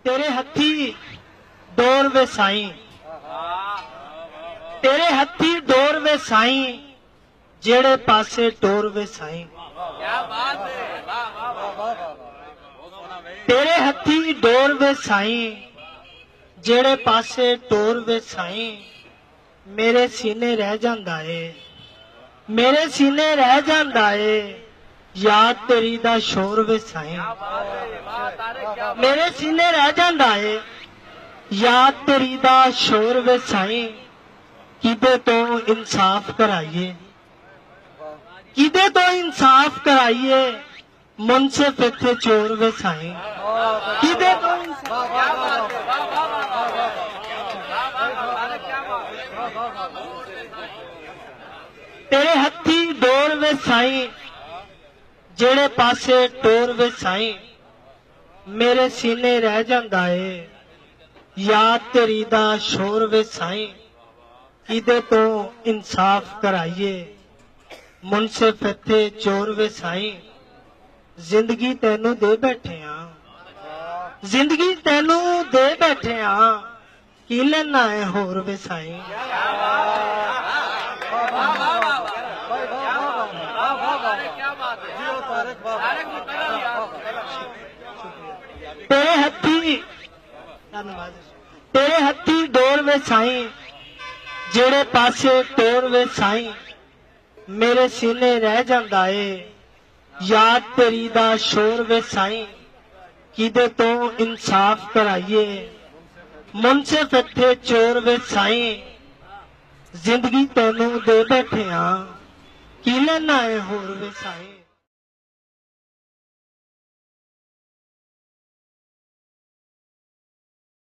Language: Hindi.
तेरे हथी डोर वे साईं, तेरे हथी डोर वे साईं, जेड़े पासे टोर वे साईं। तेरे हथी डोर वे साईं, जेड़े पासे टोर वे साईं। मेरे सीने रह जांदा है, मेरे सीने रह जांदा है, याद तेरी दा शोर वे साईं। मेरे सीने रह जांदा है, याद तेरी दा शोर वे साईं। किदे तो इंसाफ कराइए, किदे तो इंसाफ कराइए, मुनसिफ इत्थे चोर वे साईं। किदे तो तेरे हथी डोर वे साईं, जेड़े पासे टोर वे साईं। मेरे सीने रह जांदा है, याद तेरी दा शोर वे साईं। किदे तो इंसाफ कराइए, मुनसिफ इत्थे चोर वे साईं। जिंदगी तैनू दे बैठे हाँ, जिंदगी तैनू दे बैठे हाँ, की लेना है होर वे साईं। तेरे हथी धन्यवाद, तेरे हथी डोर वे साईं, जेड़े पासे टोर वे साईं। मेरे सीने रह जांदा है, याद तेरी दा शोर वे साईं। किदे तो इंसाफ कराइए, मुनसिफ इत्थे चोर वे साईं। जिंदगी तैनू दे बैठे हाँ, की लेना है होर वे साईं।